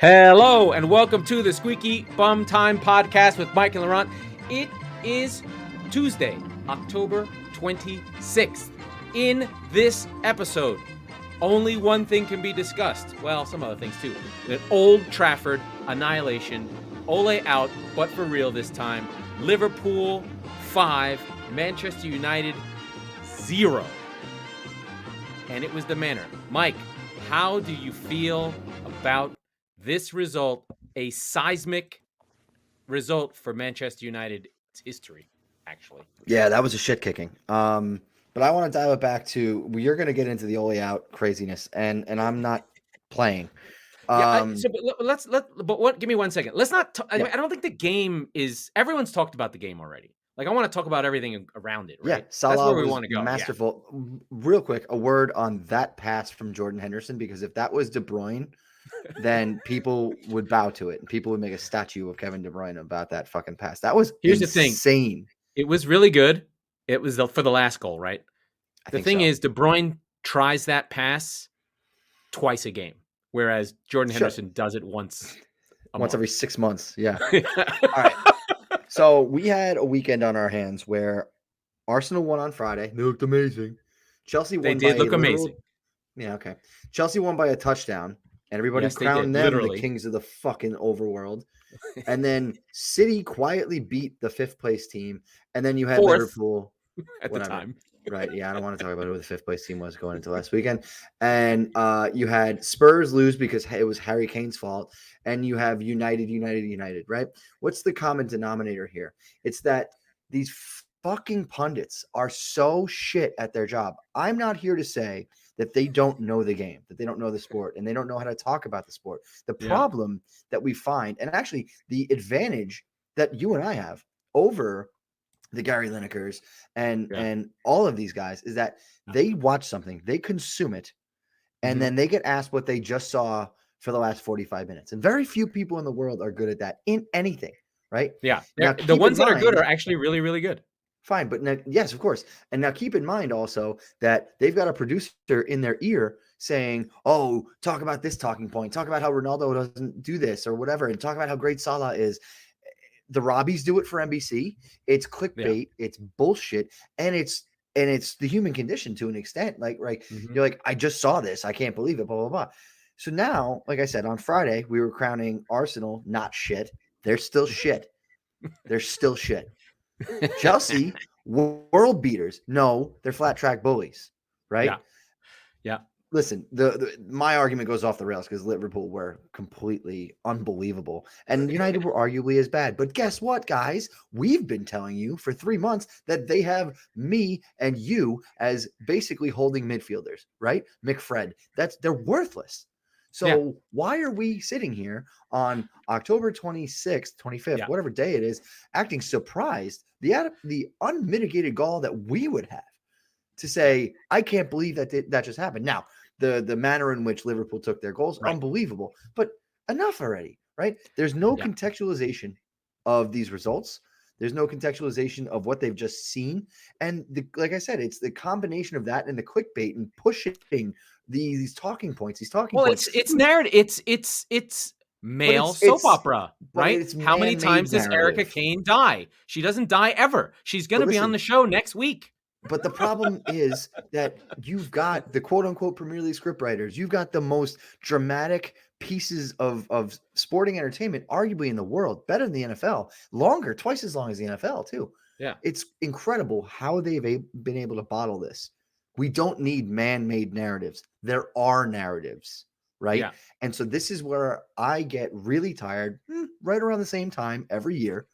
Hello and welcome to the Squeaky Bum Time Podcast with Mike and Laurent. It is Tuesday, October 26th. In this episode, only one thing can be discussed. Well, some other things too. An Old Trafford, Annihilation, Ole out, but for real this time. Liverpool 5, Manchester United 0. And it was the manner. Mike, how do you feel about this result, a seismic result for Manchester United's history, actually? Yeah, that was a shit kicking. But I want to dial it back to you're going to get into the Ole out craziness, and I'm not playing. Give me 1 second. Let's not. I don't think the game is. Everyone's talked about the game already. Like, I want to talk about everything around it. Right? Yeah, Salah that's where we was want to go. masterful. Yeah. Real quick, a word on that pass from Jordan Henderson, because if that was De Bruyne, then people would bow to it, and people would make a statue of Kevin De Bruyne about that fucking pass. That was Here's insane. The thing. It was really good. It was for the last goal, right? The thing is, De Bruyne tries that pass twice a game, whereas Jordan Henderson does it once every 6 months. Yeah. All right. So we had a weekend on our hands where Arsenal won on Friday. They looked amazing. Chelsea won. They did look amazing. Yeah. Okay. Chelsea won by a touchdown. And everybody crowned them the kings of the fucking overworld. And then City quietly beat the 5th place team. And then you had Liverpool at the time. Right. Yeah. I don't want to talk about who the 5th place team was going into last weekend. And you had Spurs lose because it was Harry Kane's fault. And you have United, right? What's the common denominator here? It's that these fucking pundits are so shit at their job. I'm not here to say that they don't know the game, that they don't know the sport, and they don't know how to talk about the sport. The problem that we find, and actually the advantage that you and I have over the Gary Linekers and all of these guys, is that they watch something, they consume it, and then they get asked what they just saw for the last 45 minutes. And very few people in the world are good at that in anything, right? Yeah. Now, the ones that are good are actually really, really good. Fine. But now, yes, of course. And now keep in mind also that they've got a producer in their ear saying, oh, talk about this talking point. Talk about how Ronaldo doesn't do this or whatever. And talk about how great Salah is. The Robbies do it for NBC. It's clickbait. Yeah. It's bullshit. And it's the human condition to an extent. Like, right. You're like, I just saw this. I can't believe it. Blah, blah, blah. So now, like I said, on Friday, we were crowning Arsenal not shit. They're still shit. They're still shit. Chelsea, world beaters. No, they're flat track bullies, right? Yeah. Listen, my argument goes off the rails because Liverpool were completely unbelievable, and United were arguably as bad. But guess what, guys? We've been telling you for 3 months that they have me and you as basically holding midfielders, right? McFred. They're worthless. So why are we sitting here on October 26th, 25th, whatever day it is, acting surprised, the unmitigated gall that we would have to say, I can't believe that just happened. Now, the manner in which Liverpool took their goals, unbelievable, but enough already, right? There's no contextualization of these results. There's no contextualization of what they've just seen. And like I said, it's the combination of that and the clickbait and pushing these talking points. It's narrative. It's male soap opera, right? How many times does Erica Kane die? She doesn't die ever. She's going to be on the show next week. But the problem is that you've got the quote unquote Premier League scriptwriters. You've got the most dramatic pieces of sporting entertainment, arguably in the world, better than the NFL, longer, twice as long as the NFL too. Yeah. It's incredible how they've been able to bottle this. We don't need man-made narratives. There are narratives, right? Yeah. And so this is where I get really tired right around the same time every year.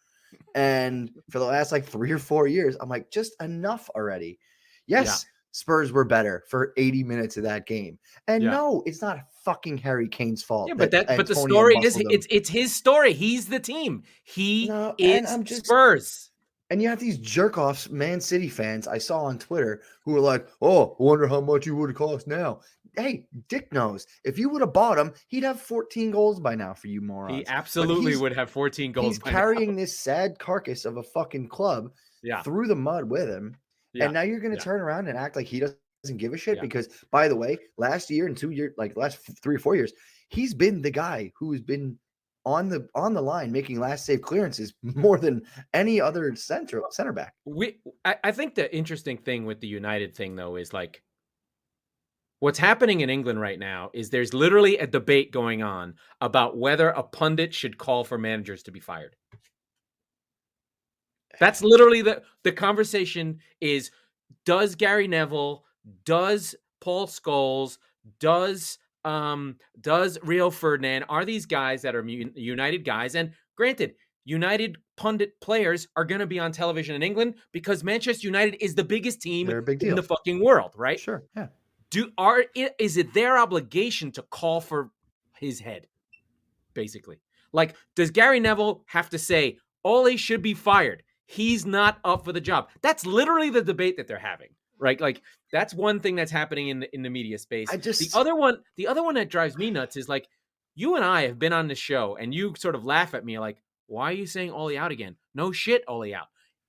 And for the last 3 or 4 years, I'm like, just enough already. Yes, Spurs were better for 80 minutes of that game. And no, it's not fucking Harry Kane's fault. Yeah, but the story is it's his story. He's the team. He is Spurs. And you have these jerk-offs, Man City fans I saw on Twitter who are like, oh, I wonder how much he would have cost now. Hey, Dick knows. If you would have bought him, he'd have 14 goals by now for you morons. He absolutely would have 14 goals he's by carrying now. This sad carcass of a fucking club through the mud with him. And now you're going to turn around and act like he doesn't doesn't give a shit Yeah. because, by the way, last year and 2 years, like last 3 or 4 years, he's been the guy who's been on the line making last save clearances more than any other center back. I think the interesting thing with the United thing though is like what's happening in England right now is there's literally a debate going on about whether a pundit should call for managers to be fired. That's literally the conversation is, does Gary Neville, does Paul Scholes, does Rio Ferdinand, are these guys that are United guys? And granted, United pundit players are going to be on television in England because Manchester United is the biggest team They're a big in deal. the fucking world, right? Sure, yeah. Is it their obligation to call for his head, basically? Like, does Gary Neville have to say, Ole should be fired? He's not up for the job. That's literally the debate that they're having, right? Like, that's one thing that's happening in the media space. The other one that drives me nuts is like, you and I have been on the show and you sort of laugh at me like, why are you saying Ole out again? No shit, Ole out.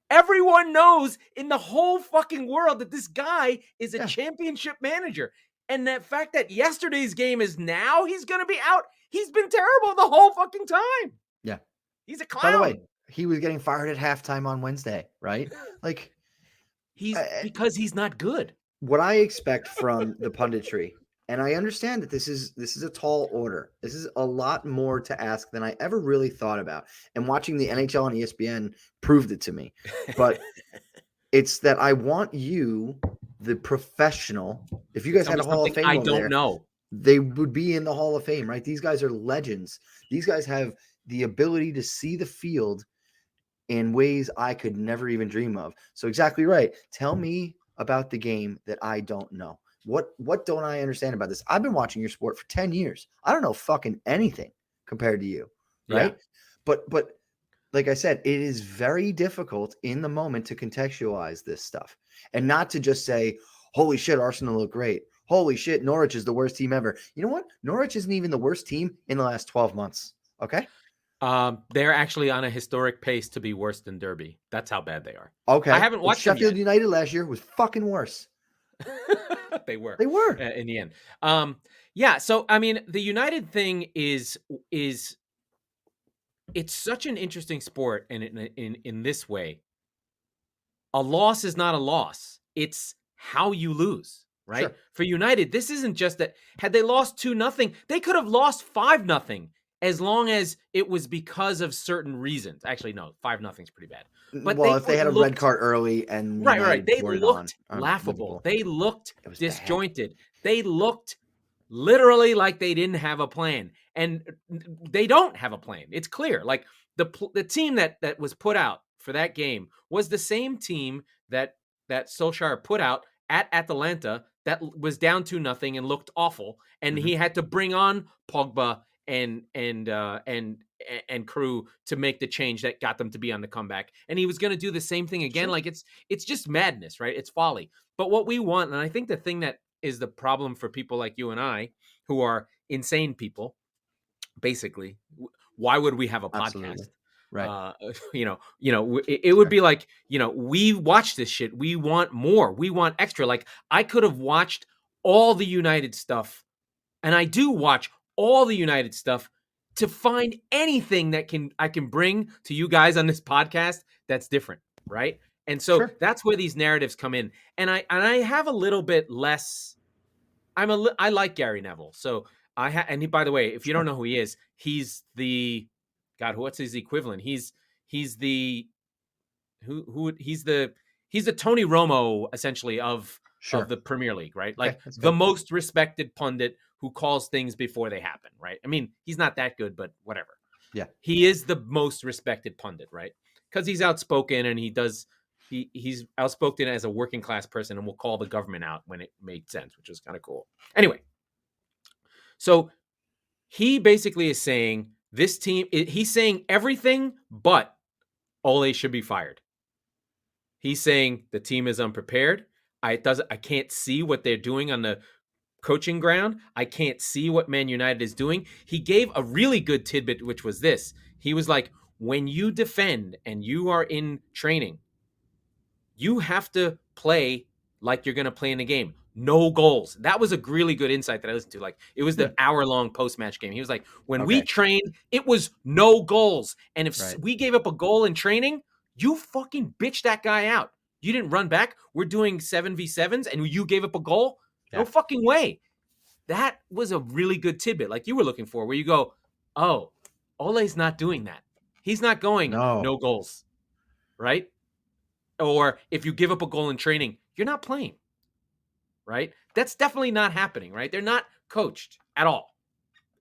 Everyone knows in the whole fucking world that this guy is a championship manager. And that fact that yesterday's game is now he's going to be out. He's been terrible the whole fucking time. Yeah. He's a clown. By the way, he was getting fired at halftime on Wednesday, right? Like, because he's not good. What I expect from the punditry, and I understand that this is a tall order. This is a lot more to ask than I ever really thought about. And watching the NHL on ESPN proved it to me. But it's that I want you, the professional, if you guys had a Hall of Fame I over don't there, know. they would be in the Hall of Fame, right? These guys are legends. These guys have the ability to see the field in ways I could never even dream of. So exactly right. Tell me about the game that I don't know. What don't I understand about this? I've been watching your sport for 10 years. I don't know fucking anything compared to you, right? Yeah. But like I said, it is very difficult in the moment to contextualize this stuff and not to just say, holy shit, Arsenal look great. Holy shit, Norwich is the worst team ever. You know what? Norwich isn't even the worst team in the last 12 months. Okay. They're actually on a historic pace to be worse than Derby. That's how bad they are. Okay. I haven't watched Sheffield United last year was fucking worse. They were in the end. Yeah. So, I mean, the United thing is it's such an interesting sport. And in this way, a loss is not a loss. It's how you lose, right? Sure. For United, this isn't just that had they lost 2-0, they could have lost 5-0 as long as it was because of certain reasons. Actually, no, 5-0 is pretty bad. But if they had a red card early and right, they looked laughable. They looked disjointed. Bad. They looked literally like they didn't have a plan, and they don't have a plan. It's clear. Like the team that was put out for that game was the same team that Solskjaer put out at Atalanta that was down 2-0 and looked awful, and he had to bring on Pogba and crew to make the change that got them to be on the comeback. And he was going to do the same thing again. Sure. Like it's just madness, right? It's folly. But what we want, and I think the thing that is the problem for people like you and I, who are insane people, basically, why would we have a podcast? Absolutely. Right. It would be like, we watch this shit. We want more. We want extra. Like I could have watched all the United stuff, and I do watch all the United stuff to find anything that I can bring to you guys on this podcast that's different, right? And so that's where these narratives come in. And I have a little bit less. I like Gary Neville. So by the way, if you don't know who he is, he's the what's his equivalent? He's the he's the Tony Romo essentially of the Premier League, right? Like the most respected pundit who calls things before they happen, right? I mean, he's not that good, but whatever. Yeah. He is the most respected pundit, right? Because he's outspoken and he's outspoken as a working class person and will call the government out when it made sense, which is kind of cool. Anyway, so he basically is saying this team, he's saying everything but Ole should be fired. He's saying the team is unprepared. I can't see what they're doing on the coaching ground. I can't see what Man United is doing. He gave a really good tidbit, which was this. He was like, when you defend and you are in training, you have to play like you're going to play in the game. no goals. That was a really good insight that I listened to. Like, it was the hour-long post-match game. He was like, when we trained, it was no goals. And if we gave up a goal in training, you fucking bitch that guy out. You didn't run back. We're doing 7v7s and you gave up a goal? No fucking way. That was a really good tidbit, like you were looking for, where you go, oh, Ole's not doing that. He's not going no goals, right? Or if you give up a goal in training, you're not playing, right? That's definitely not happening, right? They're not coached at all.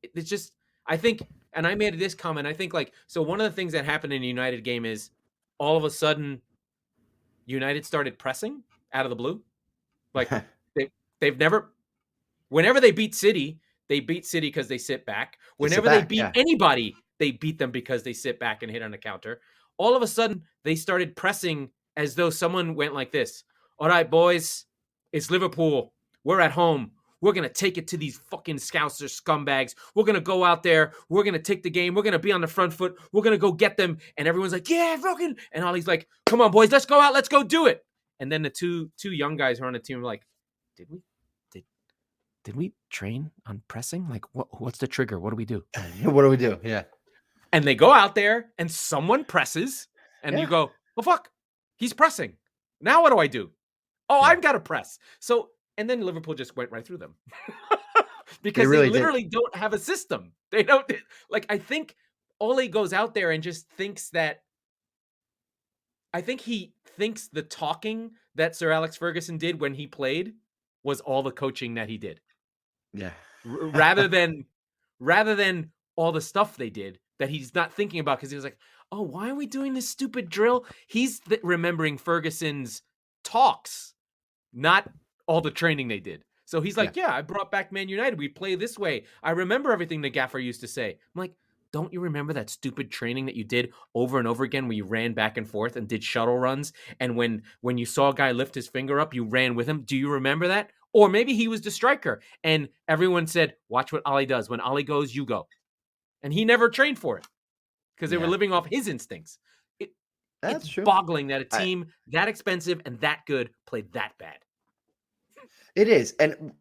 It's just, I think, and I made this comment, I think, like, so one of the things that happened in the United game is all of a sudden United started pressing out of the blue. Like, they've never, whenever they beat City because they sit back. Whenever they beat anybody, they beat them because they sit back and hit on a counter. All of a sudden, they started pressing as though someone went like this. All right, boys, it's Liverpool. We're at home. We're going to take it to these fucking Scouser scumbags. We're going to go out there. We're going to take the game. We're going to be on the front foot. We're going to go get them. And everyone's like, yeah, fucking. And Ollie's like, come on, boys, let's go out. Let's go do it. And then the two young guys who are on the team were like, did we train on pressing? Like, what's the trigger? What do we do? What do we do? Yeah. And they go out there and someone presses and you go, well, fuck, he's pressing. Now what do I do? Oh, I've got to press. So, and then Liverpool just went right through them because they literally don't have a system. They don't, like, I think Ole goes out there and just thinks that, I think he thinks the talking that Sir Alex Ferguson did when he played was all the coaching that he did. Yeah. rather than all the stuff they did that he's not thinking about, because he was like, oh, why are we doing this stupid drill? He's remembering Ferguson's talks, not all the training they did. So he's like, I brought back Man United. We play this way. I remember everything the gaffer used to say. I'm like, don't you remember that stupid training that you did over and over again where you ran back and forth and did shuttle runs? And when you saw a guy lift his finger up, you ran with him. Do you remember that? Or maybe he was the striker and everyone said, watch what Ollie does. When Ollie goes, you go. And he never trained for it because they were living off his instincts. It's true. Boggling that a team that expensive and that good played that bad. It is. And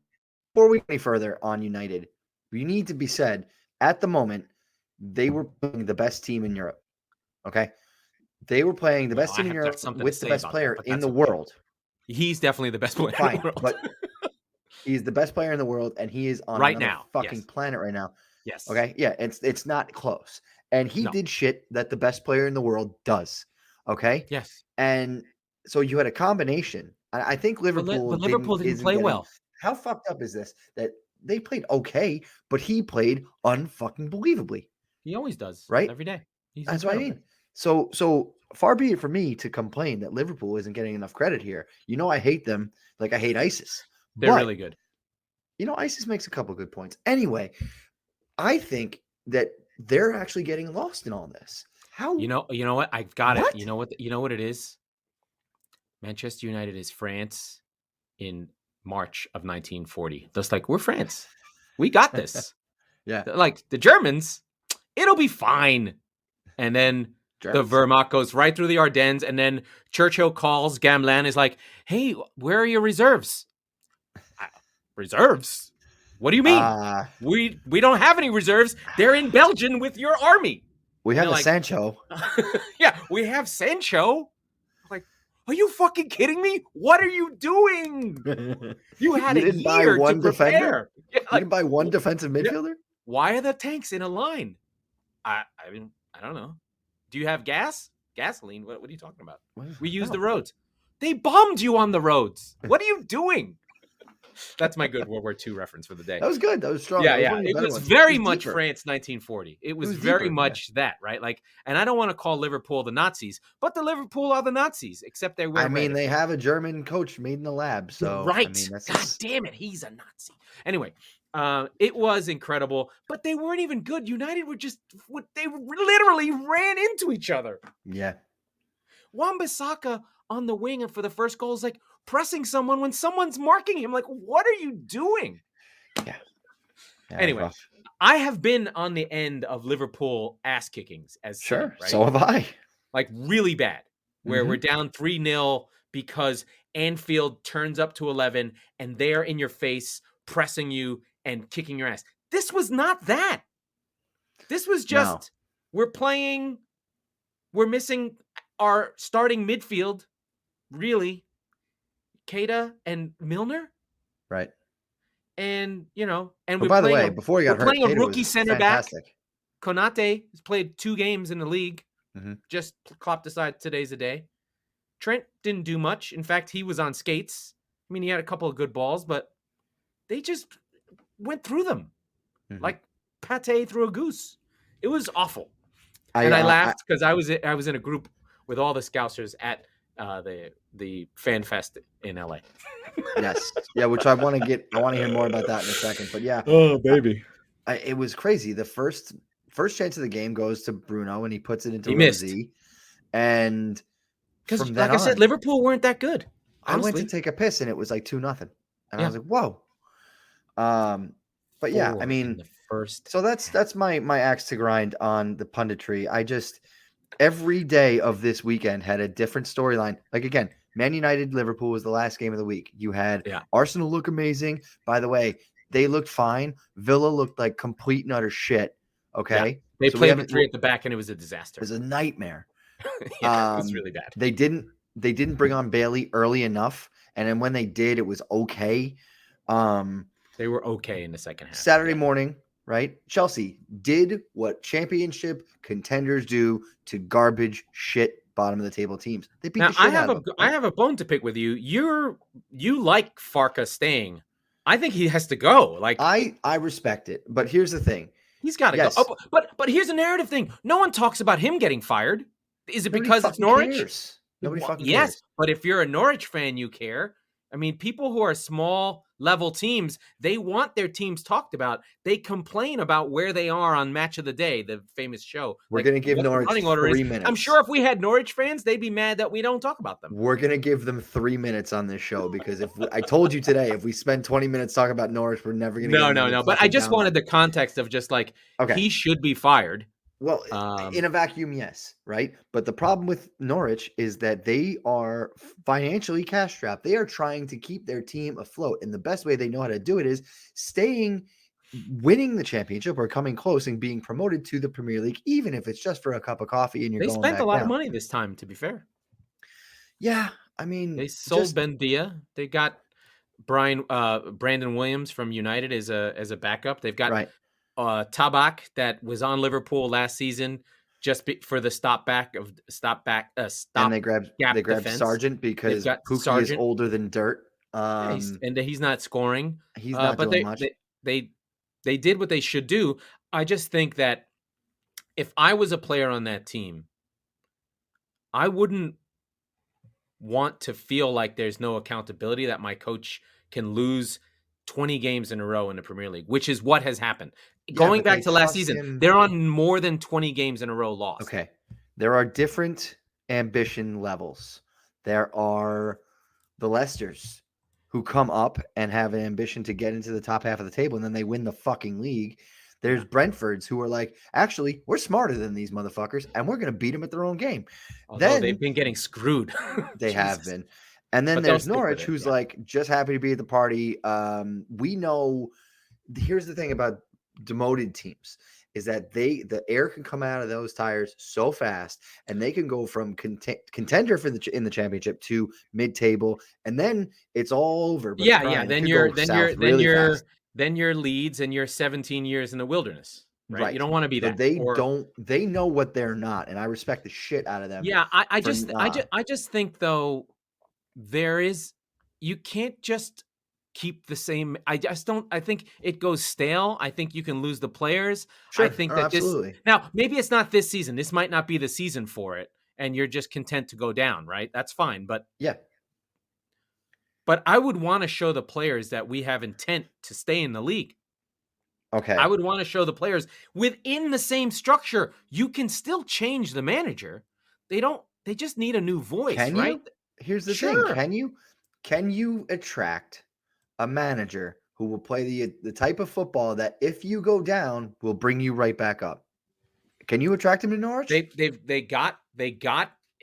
before we go any further on United, we need to be said, at the moment, they were playing the best team in Europe. Okay? They were playing the best team in Europe with the best player in the world. He's definitely the best player in the world. But he's the best player in the world, and he is on another fucking planet right now. Yes. Okay? Yeah, it's not close. And he did shit that the best player in the world does. Okay? Yes. And so you had a combination. I think Liverpool didn't play well. How fucked up is this? That they played okay, but he played unfucking believably. He always does. Right? Every day. That's what I mean. So far be it for me to complain that Liverpool isn't getting enough credit here. You know, I hate them like I hate ISIS. They're really good. You know, ISIS makes a couple good points. Anyway, I think that they're actually getting lost in all this. How? You know what? I've got it. You know what it is? Manchester United is France in March of 1940. Just like, we're France. We got this. Yeah. Like the Germans, it'll be fine. And then the Wehrmacht goes right through the Ardennes, and then Churchill calls Gamelin, is like, hey, where are your reserves? Reserves? What do you mean? We don't have any reserves. They're in Belgium with your army. We have Sancho. Yeah, we have Sancho. Like, are you fucking kidding me? What are you doing? You had a year to prepare. Yeah, like, you didn't buy one defensive midfielder? Why are the tanks in a line? I mean, I don't know. Do you have gasoline? What are you talking about? We use the roads. They bombed you on the roads. What are you doing? That's my good World War II reference for the day. That was good. That was strong. Yeah, yeah. It was very much France 1940. It was very much that, right? Like, and I don't want to call Liverpool the Nazis, but the Liverpool are the Nazis, except they wear I mean, they have a German coach made in the lab, so right. I mean, that's God damn it, he's a Nazi. Anyway, it was incredible, but they weren't even good. United were they literally ran into each other. Yeah. Wan-Bissaka on the wing for the first goal is like pressing someone when someone's marking him. Like, what are you doing? Yeah. Anyway, I have been on the end of Liverpool ass kickings as sure. Right? So have I. Like really bad, where we're down 3-0 because Anfield turns up to 11 and they're in your face, pressing you and kicking your ass. This was not that. This was just, we're missing our starting midfield, really, Keita and Milner. Right. And, and but by the way, before he got hurt, playing a Keita rookie was center fantastic. back. Konate has played 2 games in the league. Mm-hmm. Just clopped aside today's a day. Trent didn't do much. In fact, he was on skates. I mean, he had a couple of good balls, but they just went through them like pate through a goose. It was awful. I laughed because I was in a group with all the Scousers at the Fan Fest in LA. Yes. Yeah, which I want to hear more about that in a second. But yeah. Oh, baby. It was crazy. The first chance of the game goes to Bruno and he puts it into Rosie. And because like I said, Liverpool weren't that good. Honestly. I went to take a piss and it was like 2-0. And I was like, whoa. But yeah, I mean, so that's my axe to grind on the punditry. Every day of this weekend had a different storyline. Like, again, Man United Liverpool was the last game of the week. You had Arsenal look amazing. By the way, they looked fine. Villa looked like complete and utter shit. Okay. Yeah. They played with 3 at the back and it was a disaster. It was a nightmare. It was really bad. They didn't bring on Bailey early enough. And then when they did, it was okay. They were okay in the second half. Saturday morning, right? Chelsea did what championship contenders do to garbage shit bottom of the table teams. They beat the shit out of them. I have a bone to pick with you. You like Farke staying. I think he has to go. Like I respect it, but here's the thing. He's got to go. Oh, but here's a narrative thing. No one talks about him getting fired. Is it because it's Norwich? Cares. Nobody fucking yes, cares. But if you're a Norwich fan, you care. I mean, people who are small level teams, they want their teams talked about. They complain about where they are on Match of the Day, the famous show. We're going to give Norwich 3 minutes. I'm sure if we had Norwich fans, they'd be mad that we don't talk about them. We're going to give them 3 minutes on this show because I told you today, if we spend 20 minutes talking about Norwich, we're never going to No. But I just wanted the context of just like, he should be fired. Well, in a vacuum, yes, right? But the problem with Norwich is that they are financially cash-strapped. They are trying to keep their team afloat, and the best way they know how to do it is winning the championship or coming close and being promoted to the Premier League, even if it's just for a cup of coffee and you're going back down. They spent a lot of money this time, to be fair. Yeah, I mean... They sold Ben Dia. They got Brandon Williams from United as a backup. They've got... Right. Tabak that was on Liverpool last season for the stop back. And they grabbed Sargent because Pookie is older than dirt. And he's not scoring. He's not doing much. They did what they should do. I just think that if I was a player on that team, I wouldn't want to feel like there's no accountability, that my coach can lose 20 games in a row in the Premier League, which is what has happened. Going back to last season, they're on more than 20 games in a row lost. Okay. There are different ambition levels. There are the Leicesters who come up and have an ambition to get into the top half of the table, and then they win the fucking league. There's Brentfords who are like, actually, we're smarter than these motherfuckers, and we're going to beat them at their own game. Although they've been getting screwed. They have been. And then there's Norwich, who's like just happy to be at the party. We know. Here's the thing about demoted teams is that the air can come out of those tires so fast, and they can go from contender in the championship to mid-table, and then it's all over. But Then you're Leeds, and you're 17 years in the wilderness. Right. You don't want to be that. They know what they're not, and I respect the shit out of them. Yeah, I just think though. You can't just keep the same. I think it goes stale. I think you can lose the players. Sure. I think that absolutely. Now, maybe it's not this season. This might not be the season for it, and you're just content to go down, right? That's fine. But I would want to show the players that we have intent to stay in the league. Okay. I would want to show the players within the same structure. You can still change the manager. They just need a new voice, right? Here's the thing. Can you attract a manager who will play the type of football that if you go down will bring you right back up? Can you attract him to Norwich? They got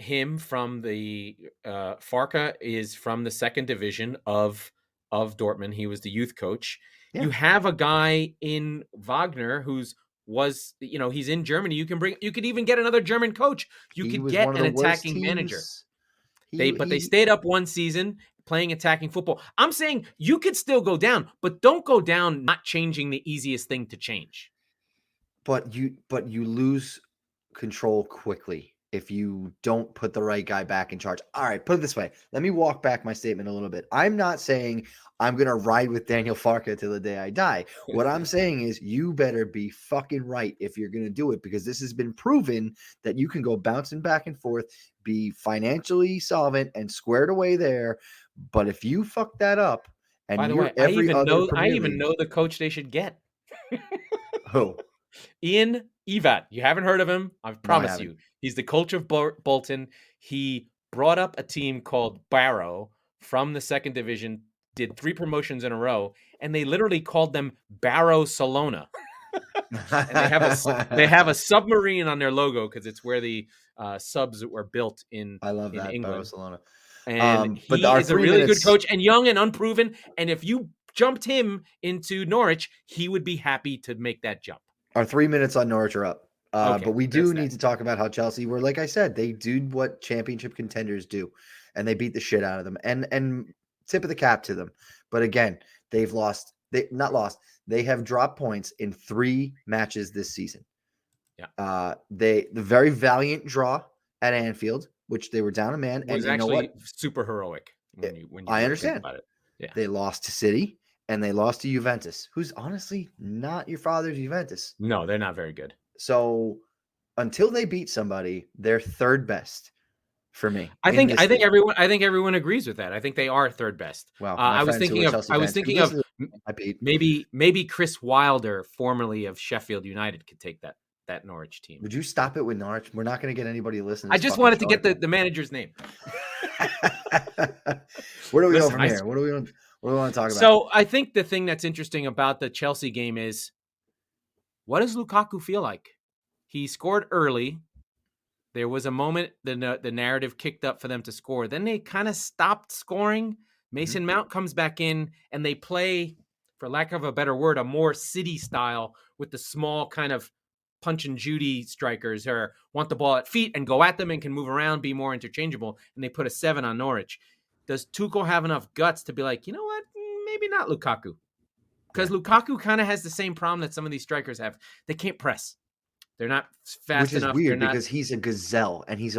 him from the Farke is from the second division of Dortmund. He was the youth coach. Yeah. You have a guy in Wagner he's in Germany. You could even get another German coach. You He could was one get of an the worst attacking manager. teams. But they stayed up one season playing attacking football. I'm saying you could still go down, but don't go down not changing the easiest thing to change. But you lose control quickly if you don't put the right guy back in charge. All right, put it this way. Let me walk back my statement a little bit. I'm not saying I'm going to ride with Daniel Farke till the day I die. What I'm saying is you better be fucking right if you're going to do it, because this has been proven that you can go bouncing back and forth, be financially solvent and squared away there. But if you fuck that up and By the you're way, I every other Premier League, know the coach they should get. who? Ian Evatt. You haven't heard of him? I No, I promise haven't. you. He's the coach of Bolton. He brought up a team called Barrow from the second division, did 3 promotions in a row, and they literally called them Barrow-Salona. And they have a submarine on their logo because it's where the subs were built in I love that, England. Barcelona. And But he our is a 3 really good minutes, coach and young and unproven. And if you jumped him into Norwich, he would be happy to make that jump. our 3 minutes on Norwich are up. Okay, But we that's do need to talk about how Chelsea were, like I said, they do what championship contenders do, and they beat the shit out of them. And tip of the cap to them. But again, they've lost. They not lost. They have dropped points in 3 matches this season. Yeah. The very valiant draw at Anfield, which they were down a man, was and you know what? actually super heroic when you I really understand. think about it. Yeah. They lost to City and they lost to Juventus, who's honestly not your father's Juventus. No, they're not very good. So until they beat somebody, they're third best for me. I think everyone agrees with that. I think they are third best. Well, I was thinking of maybe Chris Wilder, formerly of Sheffield United, could take that Norwich team. Would you stop it with Norwich? We're not going to get anybody to listen. I just wanted to get the manager's name. Where do we go from here? What do we want to talk about? So I think the thing that's interesting about the Chelsea game is, what does Lukaku feel like? He scored early. There was a moment the narrative kicked up for them to score. Then they kind of stopped scoring. Mason Mount comes back in, and they play, for lack of a better word, a more City style with the small kind of punch and Judy strikers who want the ball at feet and go at them and can move around, be more interchangeable. And they put a 7 on Norwich. Does Tuchel have enough guts to be like, you know what? Maybe not Lukaku. Because Lukaku kind of has the same problem that some of these strikers have. They can't press. They're not fast enough. Which is weird because he's a gazelle and he's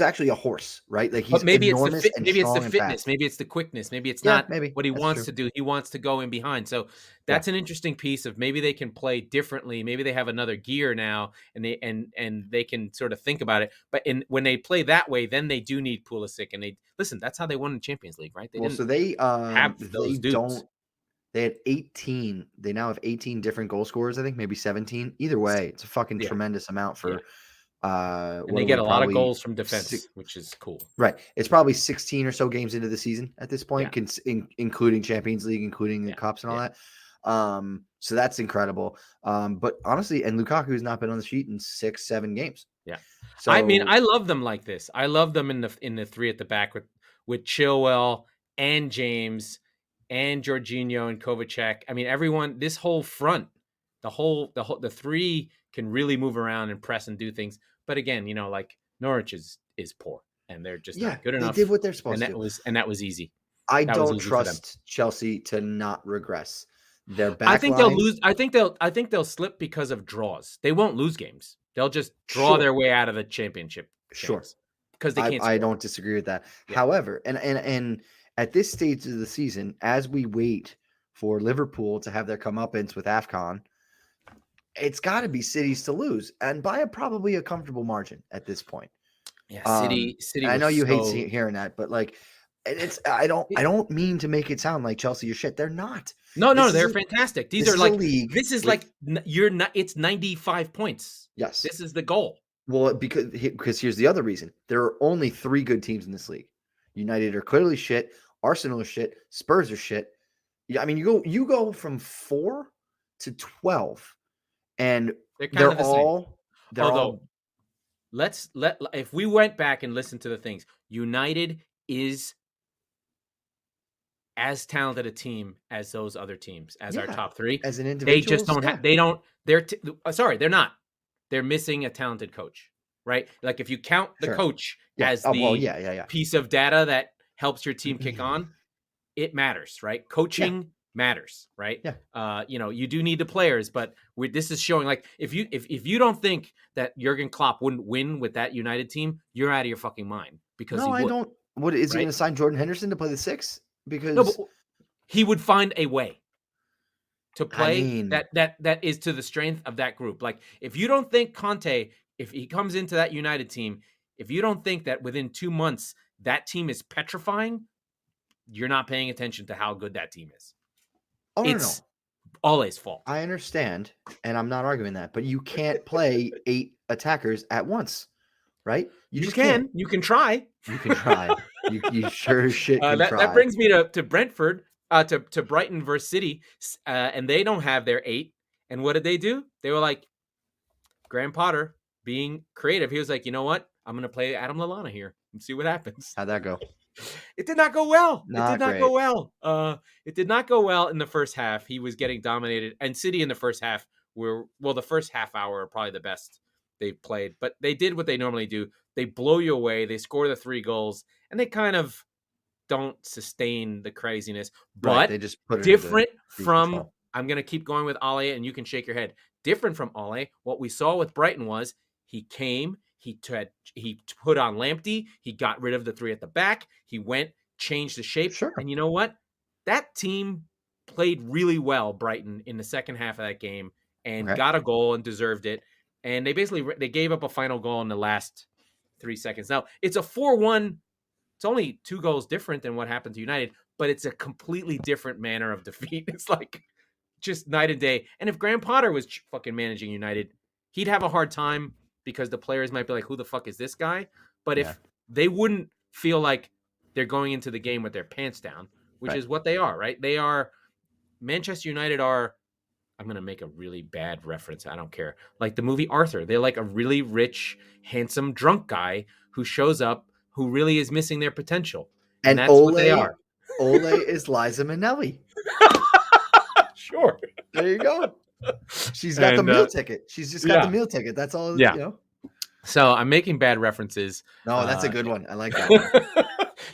actually a horse, right? Like he's maybe enormous it's the fitness, fast. maybe it's the quickness, maybe it's not what he wants to do. He wants to go in behind. So that's an interesting piece of maybe they can play differently. Maybe they have another gear now and they can sort of think about it. But when they play that way, then they do need Pulisic, and that's how they won the Champions League, right? They have those dudes. They had 18. They now have 18 different goal scorers, I think, maybe 17. Either way, it's a fucking tremendous amount for and they get a lot of goals from defense, which is cool. Right. It's probably 16 or so games into the season at this point, including Champions League, including the cups and all that. So that's incredible. But honestly, and Lukaku has not been on the sheet in 6-7 games. Yeah. So I mean, I love them like this. I love them in the 3 at the back with Chilwell and James and Jorginho and Kovacic. I mean, everyone, this whole front, the 3 can really move around and press and do things. But again, like Norwich is poor and they're just not good enough. They did what they're supposed to. And that was easy. I don't trust Chelsea to not regress. Their back I think they'll lose. I think they'll slip because of draws. They won't lose games. They'll just draw their way out of the championship. Sure. Because they can't score. I don't disagree with that. Yeah. However, and at this stage of the season, as we wait for Liverpool to have their comeuppance with AFCON, it's got to be City's to lose, and by probably a comfortable margin at this point. Yeah, City. I know you hate hearing that, but like, I don't mean to make it sound like Chelsea are shit. They're not. No, they're fantastic. These are like this is like you're not. It's 95 points. Yes, this is the goal. Well, because here's the other reason: there are only 3 good teams in this league. United are clearly shit. Arsenal is shit. Spurs are shit. I mean, you go from 4 to 12, and they're all if we went back and listened to the things, United is as talented a team as those other teams, as our top three. As an They just individuals, don't have. They don't. They're sorry. They're not. They're missing a talented coach, right? Like if you count the Sure. coach Yeah. as Oh, well, the yeah. piece of data that helps your team kick on, it matters, right? Coaching matters, right? Yeah. You do need the players, but this is showing like if you don't think that Jurgen Klopp wouldn't win with that United team, you're out of your fucking mind because No, he I would. don't. What is he Right? going to sign Jordan Henderson to play the 6? Because No, but he would find a way to I play mean, that is to the strength of that group. Like if you don't think Conte, if he comes into that United team, if you don't think that within 2 months that team is petrifying, you're not paying attention to how good that team is. no. It's Ole's fault. I understand, and I'm not arguing that, but you can't play 8 attackers at once, right? You just can. can't. You can try. You can try. you sure as shit can try. That brings me to Brentford, to Brighton versus City, and they don't have their 8. And what did they do? They were like, Graham Potter being creative. He was like, you know what? I'm going to play Adam Lallana here and see what happens. How'd that go? It did not go well. Not it did not great. go well. It did not go well in the first half. He was getting dominated. And City in the first half the first half hour are probably the best they've played. But they did what they normally do. They blow you away. They score the 3 goals. And they kind of don't sustain the craziness. But Right, they just put it different into from, control. I'm going to keep going with Ole, and you can shake your head. Different from Ole, what we saw with Brighton was he came, he put on Lamptey, he got rid of the 3 at the back, he went, changed the shape. Sure. And you know what? That team played really well, Brighton, in the second half of that game and got a goal and deserved it. And they gave up a final goal in the last 3 seconds. Now, it's a 4-1. It's only 2 goals different than what happened to United, but it's a completely different manner of defeat. It's like just night and day. And if Graham Potter was fucking managing United, he'd have a hard time because the players might be like, who the fuck is this guy? But if they wouldn't feel like they're going into the game with their pants down, which is what they are, right? They are, Manchester United are, I'm going to make a really bad reference. I don't care. Like the movie Arthur. They're like a really rich, handsome, drunk guy who shows up who really is missing their potential. And that's what they are. Ole is Liza Minnelli. Sure. There you go. She's got the meal ticket. She's just got the meal ticket. That's all. Yeah. So I'm making bad references. No, that's a good one. I like that one.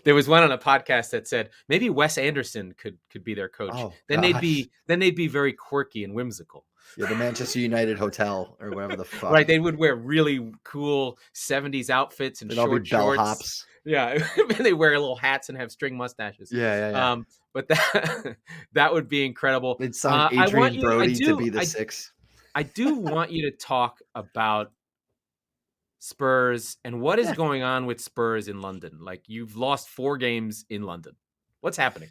There was one on a podcast that said maybe Wes Anderson could be their coach. Oh, then they'd be very quirky and whimsical. Yeah, the Manchester United Hotel or whatever the fuck. Right, they would wear really cool 70s outfits and short shorts. Bellhops. Yeah, they wear little hats and have string mustaches. Yeah. But that would be incredible. They'd sign Adrian Brody to be the 6. I do want you to talk about Spurs and what is going on with Spurs in London. Like you've lost 4 games in London. What's happening?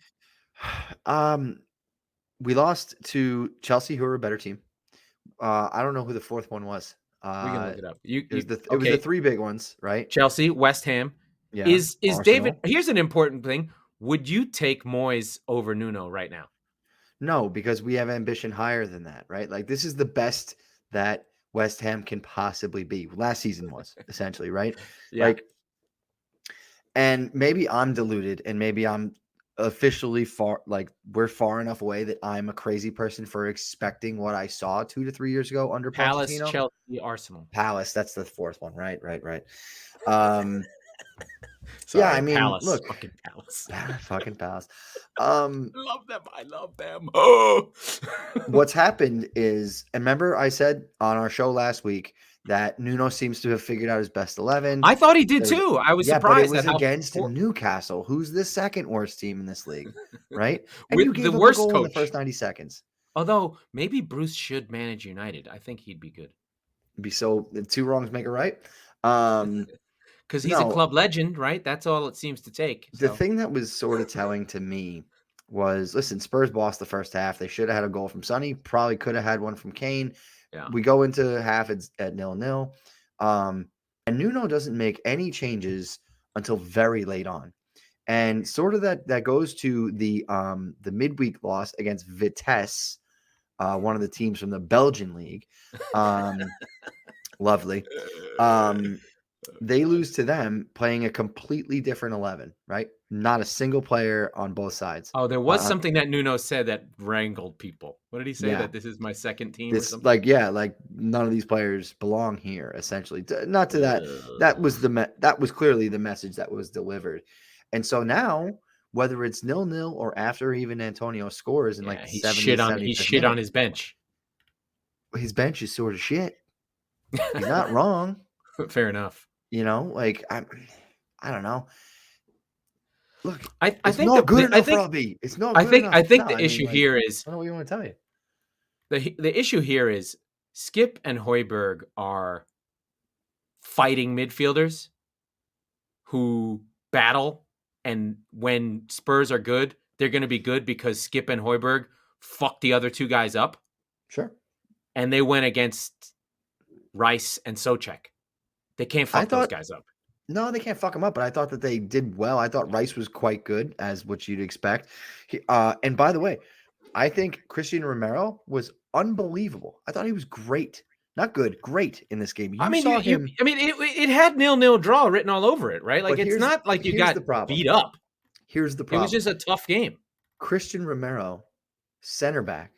We lost to Chelsea, who are a better team. I don't know who the 4th one was. We can look it up. It was the 3 big ones, right? Chelsea, West Ham. Yeah, is Arsenal. David? Here's an important thing. Would you take Moyes over Nuno right now? No, because we have ambition higher than that, right? Like this is the best that West Ham can possibly be. Last season was essentially, right? Yeah. Like, and maybe I'm deluded, and maybe I'm officially we're far enough away that I'm a crazy person for expecting what I saw 2 to 3 years ago under Palace, Pochettino. Chelsea, Arsenal. Palace, that's the 4th one, right? Sorry, yeah, I mean, Palace. look, fucking Palace. Fucking Palace. I love them. Oh. What's happened is, and remember I said on our show last week that Nuno seems to have figured out his best 11. I thought he did too. I was surprised. But it was against Newcastle, who's the 2nd worst team in this league, right? And with you gave the up worst a goal coach in the first 90 seconds. Although maybe Bruce should manage United. I think he'd be good. The 2 wrongs make a right. Because he's a club legend, right? That's all it seems to take. The thing that was sort of telling to me was, listen, Spurs lost the first half. They should have had a goal from Sonny. Probably could have had one from Kane. Yeah. We go into half at 0-0. And Nuno doesn't make any changes until very late on. And sort of that goes to the midweek loss against Vitesse, one of the teams from the Belgian league. Lovely. they lose to them playing a completely different 11, right? Not a single player on both sides. Oh, there was something that Nuno said that wrangled people. What did he say? Yeah. That this is my second team or This something? like none of these players belong here. Essentially, not to that. That was that was clearly the message that was delivered, and so now whether it's 0-0 or after even Antonio scores in like the he 70th, he 75th shit on minute, his bench. his bench is sort of shit. He's not wrong. Fair enough. You know, like I don't know. Look, I it's think not good enough, Robbie. It's not good enough. I think No, the I mean, issue like, here is I don't know what you want to tell you. the issue here is Skip and Højbjerg are fighting midfielders who battle, and when Spurs are good, they're going to be good because Skip and Højbjerg fucked the other two guys up. Sure. And they went against Rice and Souček. They can't fuck those guys up. No, they can't fuck him up, but I thought that they did well. I thought Rice was quite good, as what you'd expect. And by the way, I think Christian Romero was unbelievable. I thought he was great. Not good, great in this game. It had 0-0 draw written all over it, right? Like, it's not like you got beat up. Here's the problem. It was just a tough game. Christian Romero, center back,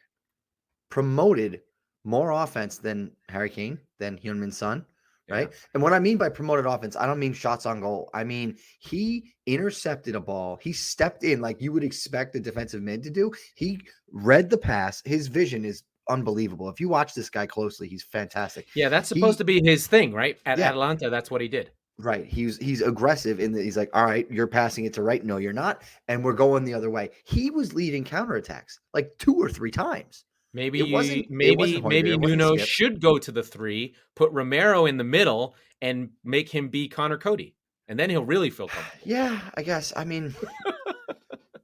promoted more offense than Harry Kane, than Heung-min Son, right? Yeah. And what I mean by promoted offense, I don't mean shots on goal. I mean, he intercepted a ball. He stepped in like you would expect a defensive mid to do. He read the pass. His vision is unbelievable. If you watch this guy closely, he's fantastic. Yeah, that's supposed to be his thing, right? At Atalanta, that's what he did. Right. He's aggressive in that he's like, all right, you're passing it to right. No, you're not. And we're going the other way. He was leading counterattacks like 2 or 3 times. Maybe Nuno should go to the 3, put Romero in the middle, and make him be Connor Cody, and then he'll really feel comfortable. Yeah, I guess. I mean,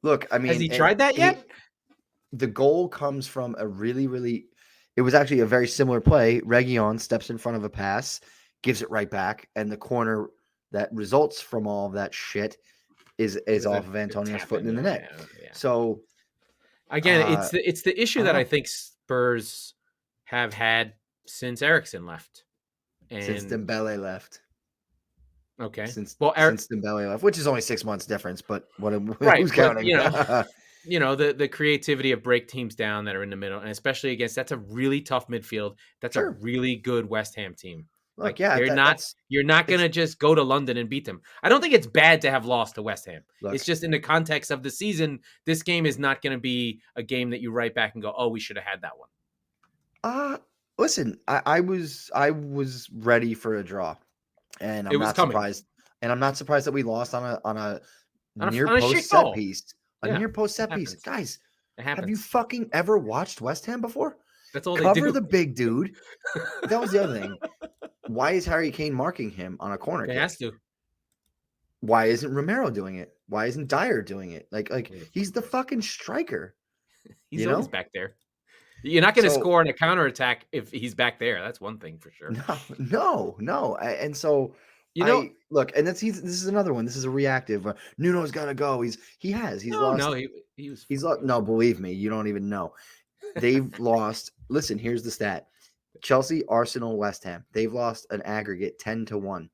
look, I mean, has he tried that yet? The goal comes from a really. It was actually a very similar play. Reguilon steps in front of a pass, gives it right back, and the corner that results from all of that shit is off of Antonio's foot in the net. Yeah. So. Again, it's the issue that I think Spurs have had since Eriksen left, and since Dembele left. Okay, since Dembele left, which is only 6 months difference, but who's counting? The creativity of break teams down that are in the middle, and especially against that's a really tough midfield. That's a really good West Ham team. Look, you're not going to just go to London and beat them. I don't think it's bad to have lost to West Ham. It's just in the context of the season, this game is not going to be a game that you write back and go, "Oh, we should have had that one." Listen, I was ready for a draw, and I'm not surprised. And I'm not surprised that we lost on a near post set piece. Near post set piece, guys. Have you fucking ever watched West Ham before? That's all they do. Cover the big dude. That was the other thing. Why is Harry Kane marking him on a corner kick? He has to. Why isn't Romero doing it? Why isn't Dyer doing it? Like he's the fucking striker. He's always back there. You're not going to score on a counterattack if he's back there. That's one thing for sure. No. And so look, and this is another one. This is a reactive. Nuno's got to go. He's lost. No, he's lost. No, believe me, you don't even know. They've lost. Listen, here's the stat. Chelsea, Arsenal, West Ham. They've lost an aggregate 10-1.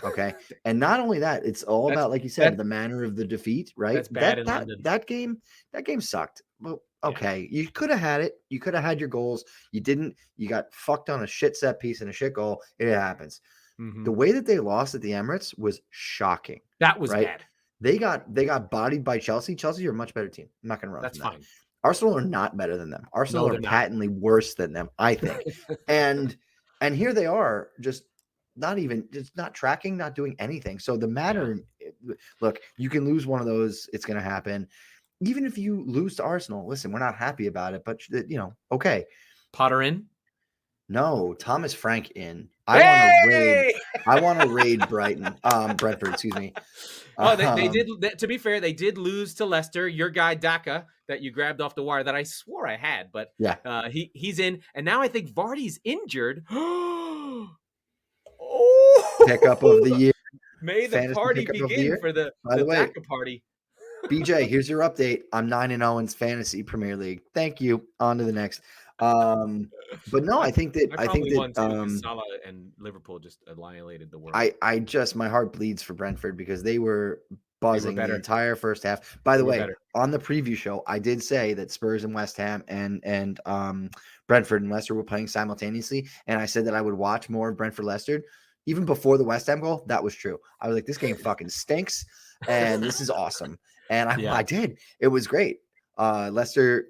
Okay. And not only that, it's all about, like you said, the manner of the defeat, right? That's bad in London. That game sucked. Well, okay. Yeah. You could have had it. You could have had your goals. You didn't. You got fucked on a shit set piece and a shit goal. It happens. Mm-hmm. The way that they lost at the Emirates was shocking. That was bad. They got bodied by Chelsea. Chelsea are a much better team. I'm not going to run. That's fine. Arsenal are not better than them. Arsenal are patently worse than them, I think. and here they are, just not tracking, not doing anything. So the matter, look, you can lose one of those. It's going to happen. Even if you lose to Arsenal, listen, we're not happy about it, but okay. Potter in? No, Thomas Frank in. I want to raid Brighton. Brentford, excuse me. They did. To be fair, they did lose to Leicester. Your guy Daka that you grabbed off the wire that I swore I had, but he's in, and now I think Vardy's injured. Pickup of the year. May the party begin for the Daka party. BJ, here's your update. I'm 9-0 in fantasy Premier League. Thank you. On to the next. But no, I think I probably won too because that Salah and Liverpool just annihilated the world. I just my heart bleeds for Brentford because they were They were buzzing the better. entire first half. By the They were way, better. on the preview show, I did say that Spurs and West Ham and Brentford and Leicester were playing simultaneously, and I said that I would watch more of Brentford Leicester even before the West Ham goal. That was true. I was like, this game fucking stinks, and this is awesome, and Yeah. I did. It was great. Leicester,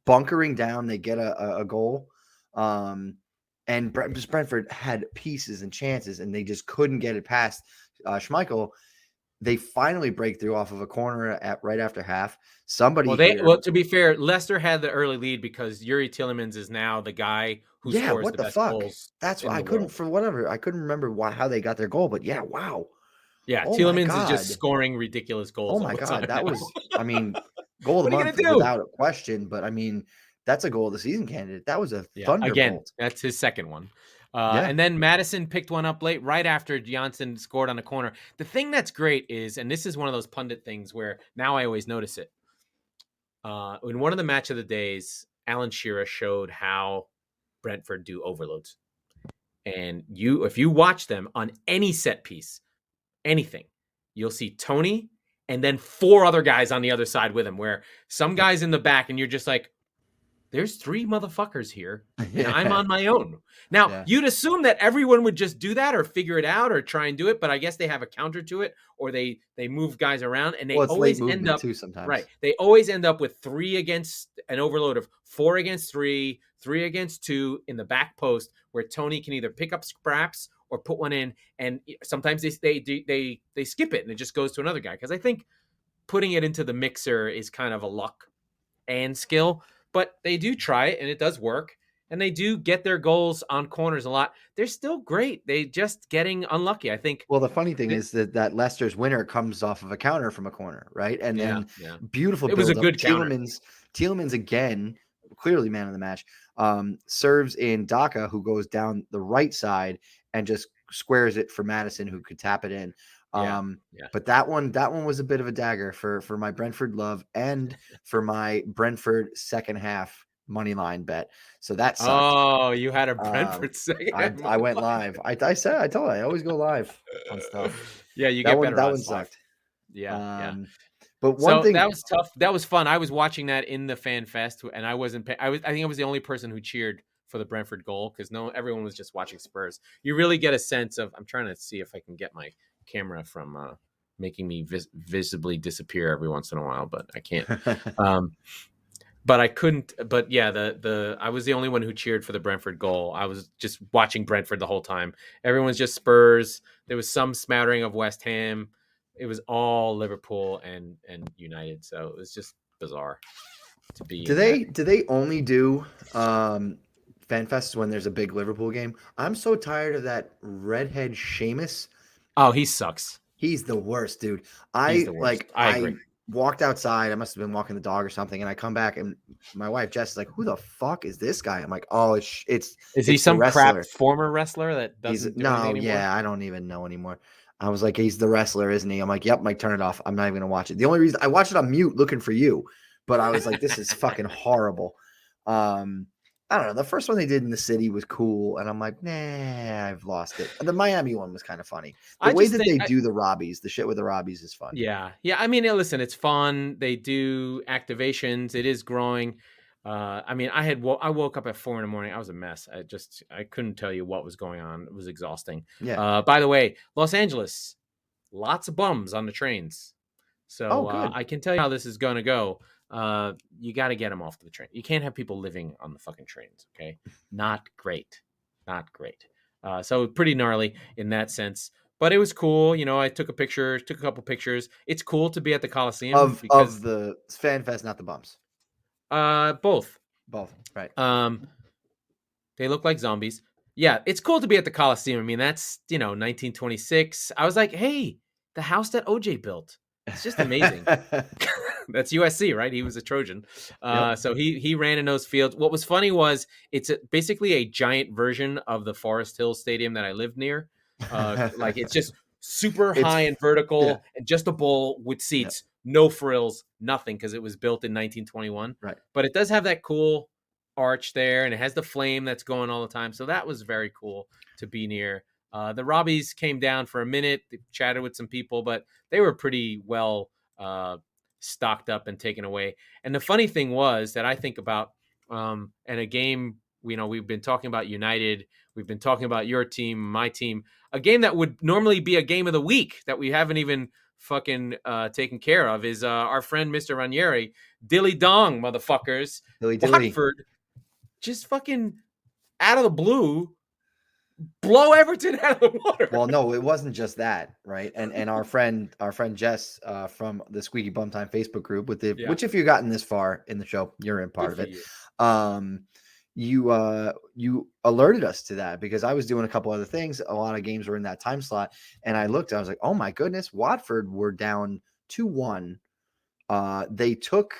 bunkering down, they get a goal. And Brentford had pieces and chances, and they just couldn't get it past Schmeichel. They finally break through off of a corner right after half. Somebody Well, to be fair, Leicester had the early lead because Yuri Tielemans is now the guy who scores what the the best fuck? goals That's what in I the couldn't world. for whatever. I couldn't remember how they got their goal, but yeah, wow. Yeah, Oh my Tielemans is just God. scoring ridiculous goals Oh all my the time God. That now. was, I mean, goal of the What are you month gonna do? without a question. But I mean, that's a goal of the season candidate. That was a Yeah, again, thunderbolt. that's his second one. Yeah. And then Madison picked one up late, right after Janssen scored on the corner. The thing that's great is, and this is one of those pundit things where now I always notice it. In one of the match of the days, Alan Shearer showed how Brentford do overloads. And if you watch them on any set piece, anything, you'll see Tony and then four other guys on the other side with him, where some guys in the back, and you're just like, there's three motherfuckers here and I'm on my own. Now, Yeah. you'd assume that everyone would just do that or figure it out or try and do it, but I guess they have a counter to it, or they move guys around, and they Well, it's late always end movement up too sometimes. right. They always end up with 3 against an overload of 4 against 3, 3 against 2 in the back post, where Tony can either pick up scraps or put one in, and sometimes they skip it and it just goes to another guy, because I think putting it into the mixer is kind of a luck and skill, but they do try it and it does work, and they do get their goals on corners a lot. They're still great. They just getting unlucky, I think. Well, the funny thing is that Leicester's winner comes off of a counter from a corner, right? And then beautiful It was a build up. good counter. Tielemans again, clearly man of the match, serves in Daka, who goes down the right side and just squares it for Madison, who could tap it in. But that one was a bit of a dagger for my Brentford love and for my Brentford second half money line bet. So that sucked. Oh, you had a Brentford second. I went live. I told you, I always go live on stuff. Yeah, you get better. That one sucked. Yeah. But one thing that was tough. That was fun. I was watching that in the fan fest, and I wasn't. I think I was the only person who cheered for the Brentford goal, because everyone was just watching Spurs. You really get a sense of. I'm trying to see if I can get my camera from making me visibly disappear every once in a while, but I can't. But I couldn't. But yeah, I was the only one who cheered for the Brentford goal. I was just watching Brentford the whole time. Everyone's just Spurs. There was some smattering of West Ham. It was all Liverpool and United. So it was just bizarre to be. Do they only do fan fests when there's a big Liverpool game? I'm so tired of that redhead Seamus. Oh, he sucks. He's the worst, dude. He's the worst. I agree. Walked outside. I must have been walking the dog or something, and I come back, and my wife Jess is like, "Who the fuck is this guy?" I'm like, "Oh, is he some crap former wrestler that doesn't do anything anymore?" Yeah, I don't even know anymore. I was like, "He's the wrestler, isn't he?" I'm like, "Yep, Mike, turn it off. I'm not even gonna watch it." The only reason I watched it on mute, looking for you, but I was like, "This is fucking horrible." I don't know. The first one they did in the city was cool, and I'm like, nah, I've lost it. The Miami one was kind of funny. The way that they do the Robbies, the shit with the Robbies is fun. Yeah. I mean, listen, it's fun. They do activations. It is growing. I mean, I woke up at 4 a.m. I was a mess. I couldn't tell you what was going on. It was exhausting. Yeah. By the way, Los Angeles, lots of bums on the trains. So I can tell you how this is going to go. You got to get them off the train. You can't have people living on the fucking trains. Okay. Not great. So pretty gnarly in that sense, but it was cool. I took a couple pictures. It's cool to be at the Coliseum of the fan fest, not the bumps. Both. Right. They look like zombies. Yeah. It's cool to be at the Coliseum. I mean, that's, 1926. I was like, hey, the house that OJ built. It's just amazing. That's USC, right? He was a Trojan. Yep. So he ran in those fields. What was funny was it's basically a giant version of the Forest Hills Stadium that I lived near. Like it's just super high and vertical, and just a bowl with seats, no frills, nothing, because it was built in 1921. Right. But it does have that cool arch there, and it has the flame that's going all the time. So that was very cool to be near. The Robbies came down for a minute, they chatted with some people, but they were pretty well stocked up and taken away. And the funny thing was that I think about, and a game, we've been talking about United, we've been talking about your team, my team, a game that would normally be a game of the week that we haven't even fucking taken care of is our friend Mr. Ranieri. Dilly dong, motherfuckers. Dilly dilly. Watford just fucking out of the blue blow Everton out of the water. Well, no, it wasn't just that, right? And our friend Jess from the Squeaky Bum Time Facebook group which, if you've gotten this far in the show, you're in part of it. You alerted us to that because I was doing a couple other things. A lot of games were in that time slot, and I looked. I was like, oh my goodness, Watford were down 2-1. They took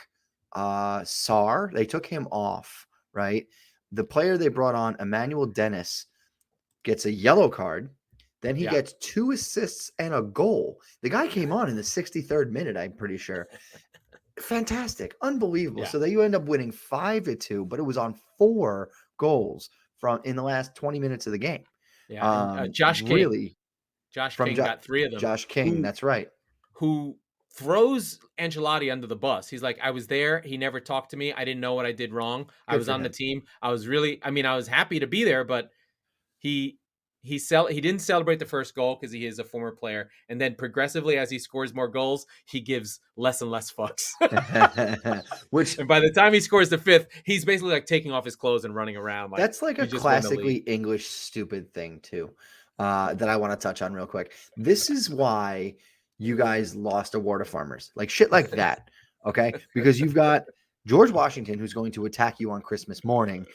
Sarr. They took him off, right? The player they brought on, Emmanuel Dennis, gets a yellow card. Then he gets 2 assists and a goal. The guy came on in the 63rd minute, I'm pretty sure. Fantastic. Unbelievable. Yeah. So you end up winning 5-2, but it was on 4 goals in the last 20 minutes of the game. Yeah. Josh King. Really, Josh King got 3 of them. Josh King, that's right. Who throws Ancelotti under the bus. He's like, I was there. He never talked to me. I didn't know what I did wrong. I was on the team. I was happy to be there, but he didn't celebrate the first goal because he is a former player, and then progressively as he scores more goals, he gives less and less fucks. And by the time he scores the 5th, he's basically like taking off his clothes and running around. Like, that's like a classically English stupid thing too, that I want to touch on real quick. This is why you guys lost Award of Farmers, like shit like that. Okay, because you've got George Washington who's going to attack you on Christmas morning.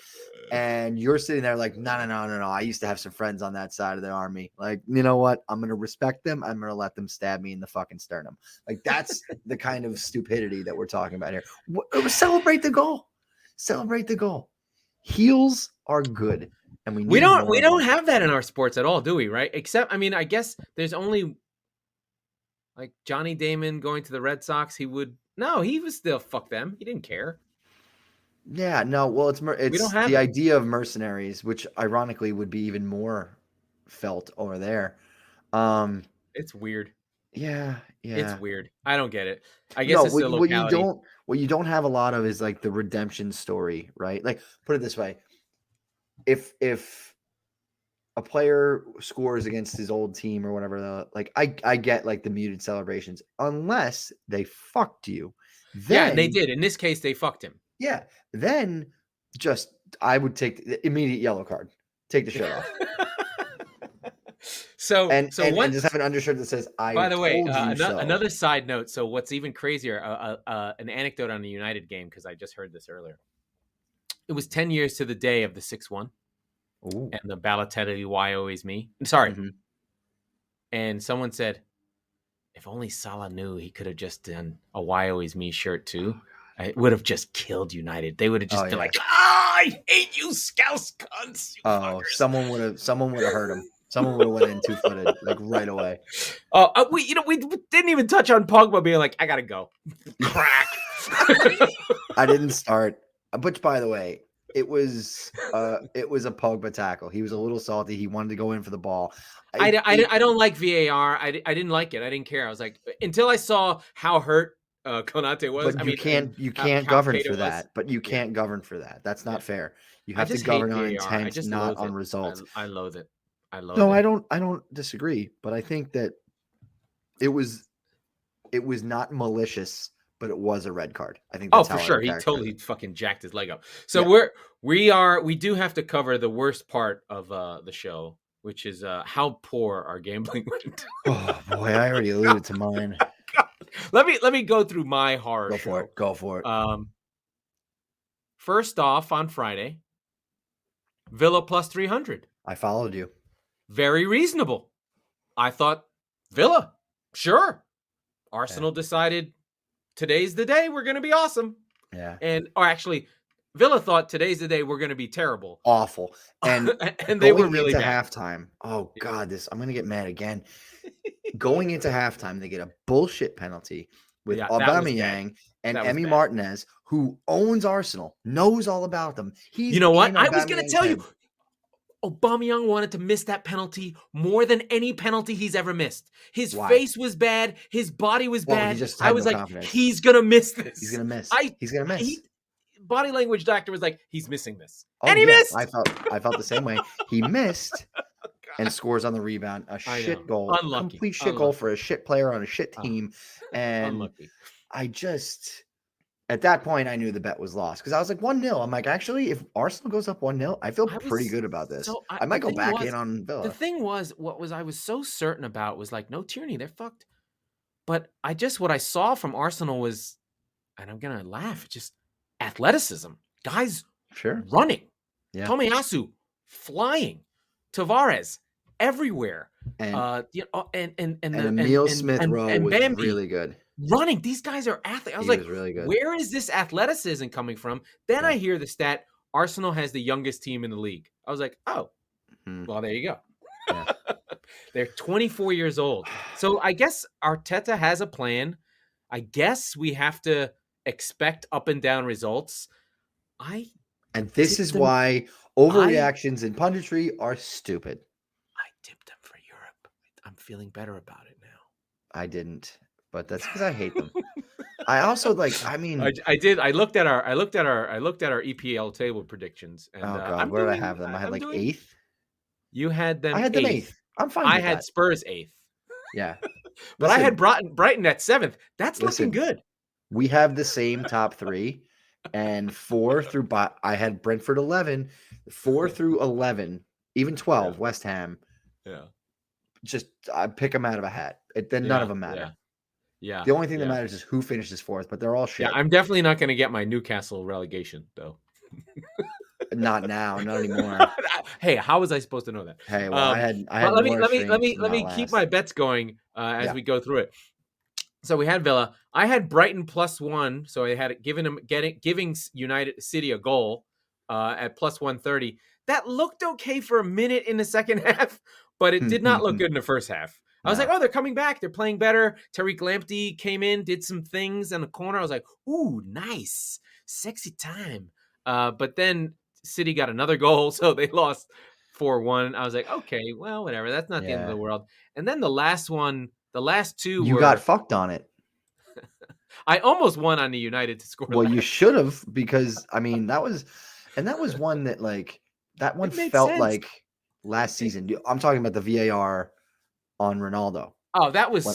And you're sitting there like, no. I used to have some friends on that side of the army. Like, you know what? I'm going to respect them. I'm going to let them stab me in the fucking sternum. Like, that's the kind of stupidity that we're talking about here. Celebrate the goal. Celebrate the goal. Heels are good. And we don't have that in our sports at all, do we? Right? Except, I guess there's only like Johnny Damon going to the Red Sox. He would still fuck them. He didn't care. Yeah, no, well, it's the idea of mercenaries, which ironically would be even more felt over there. It's weird. Yeah. It's weird. I don't get it. I guess it's the locality. What you don't have a lot of is like the redemption story, right? Like, put it this way. If a player scores against his old team or whatever, like I get like the muted celebrations, unless they fucked you. Then, they did. In this case, they fucked him. Yeah. Then I would take the immediate yellow card. Take the shirt off. And just have an undershirt that says, "I." By the way, so. Another side note. So what's even crazier? An anecdote on the United game, because I just heard this earlier. It was 10 years to the day of the 6-1, and the Balotelli "Why always me?" Sorry. Mm-hmm. And someone said, "If only Salah knew, he could have just done a 'Why always me' shirt too." It would have just killed United. They would have just been like, I hate you, Scouse cunts. Fuckers. Someone would have hurt him. Someone would have went in 2-footed, like right away. We didn't even touch on Pogba being like, I gotta go. Crack. I didn't start. Which, by the way, it was a Pogba tackle. He was a little salty. He wanted to go in for the ball. I don't like VAR. I didn't like it. I didn't care. I was like, until I saw how hurt Konate was. But you can't govern for that. But you can't govern for that. That's not fair. You have to govern on intent, not on results. I loathe it. No, I don't disagree. But I think that it was not malicious, but it was a red card. I think. That's for sure. He totally fucking jacked his leg up. So we do have to cover the worst part of the show, which is how poor our gambling went. Oh boy, I already alluded to mine. Let me go through my horror show. Go for it. First off, on Friday, Villa plus 300. I followed you. Very reasonable. I thought Villa, sure. Arsenal decided today's the day we're going to be awesome. Yeah. Actually, Villa thought today's the day we're going to be terrible. Awful. And they were really into bad. Halftime. Oh God, I'm going to get mad again. Going into halftime, they get a bullshit penalty, with Yeah, that was bad. Aubameyang and That was Emi bad. Martinez, who owns Arsenal, knows all about them. He's You know what? in I was going to Aubameyang's tell you, head. Aubameyang wanted to miss that penalty more than any penalty he's ever missed. His Why? face was bad. His body was Well, he bad. just I had was no like, confidence. he's going to miss this. He's gonna miss. He's gonna miss. Body language doctor was like, he's missing this. Oh, And he yeah, missed. I felt the same way. He missed and scores on the rebound. A shit goal. Unlucky. Complete shit goal for a shit player on a shit team. And Unlucky. at that point, I knew the bet was lost because I was like 1-0. I'm like, actually, if Arsenal goes up 1-0, I feel pretty good about this. I might go back in on Villa. The thing was, I was so certain about was like, no, Tierney, they're fucked. But what I saw from Arsenal was, and I'm going to laugh, just athleticism. Guys running. Yeah. Tomiyasu flying. Tavares everywhere. And Emile Smith-Rowe was Bambi really good. Running. These guys are athletes. I was like, really good. Where is this athleticism coming from? Then I hear the stat, Arsenal has the youngest team in the league. I was like, oh, well, there you go. Yeah. They're 24 years old. So I guess Arteta has a plan. I guess we have to expect up and down results. And this is why overreactions in punditry are stupid. I tipped them for Europe. I'm feeling better about it now. I didn't, but that's because I hate them. I also I did. I looked at our EPL table predictions. And, oh God, where did I have them? I had eighth. You had them. I had them eighth. I'm fine. I had Spurs eighth. Yeah, but I had Brighton at seventh. That's looking good. We have the same top three, and 4 through. I had Brentford 11, 4 through 11, even 12. West Ham. Yeah. Just I pick them out of a hat. None of them matter. Yeah. The only thing that matters is who finishes fourth, but they're all shit. Yeah, I'm definitely not going to get my Newcastle relegation though. Not now, not anymore. Hey, how was I supposed to know that? Hey, well, I had. Let me keep my bets going as we go through it. So we had Villa. I had Brighton +1, so I had giving United City a goal at +130. That looked okay for a minute in the second half, but it did not look good in the first half. I was like, oh, they're coming back. They're playing better. Tariq Lamptey came in, did some things in the corner. I was like, ooh, nice. Sexy time. But then City got another goal, so they lost 4-1. I was like, okay, well, whatever. That's not the end of the world. And then the last two you got fucked on it. I almost won on the United to score. Well, you should have, because that was one that one felt sense. Like last season. I'm talking about the VAR on Ronaldo. Oh, that was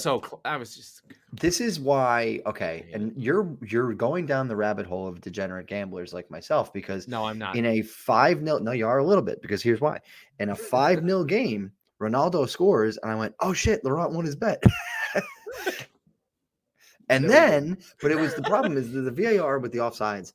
I was just. This is why, okay, and you're going down the rabbit hole of degenerate gamblers like myself, because no, I'm not. In a 5-0, no, you are a little bit, because here's why. In a 5-0 game, Ronaldo scores, and I went, oh shit, Laurent won his bet. And then, but it was the problem is the VAR with the offsides.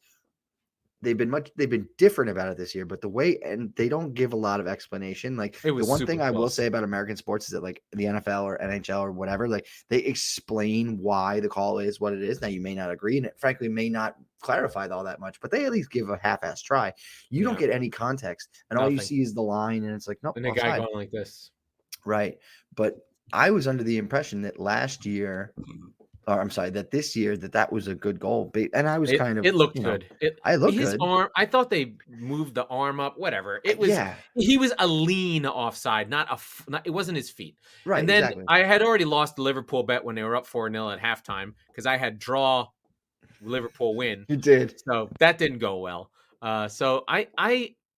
They've been different about it this year, but and they don't give a lot of explanation. Like the one thing I will say about American sports is that like the NFL or NHL or whatever, like they explain why the call is what it is. Now you may not agree, and it frankly may not clarify all that much, but they at least give a half-ass try. You don't get any context, and all you see is the line, and it's like, nope. And the guy going like this. Right. But I was under the impression that that this year that was a good goal, and I was it looked good. I looked his good. Arm. I thought they moved the arm up. Whatever. It was. Yeah. He was a lean offside, it wasn't his feet. Right. And then exactly. I had already lost the Liverpool bet when they were up 4-0 at halftime because I had draw Liverpool win. You did. So that didn't go well. So I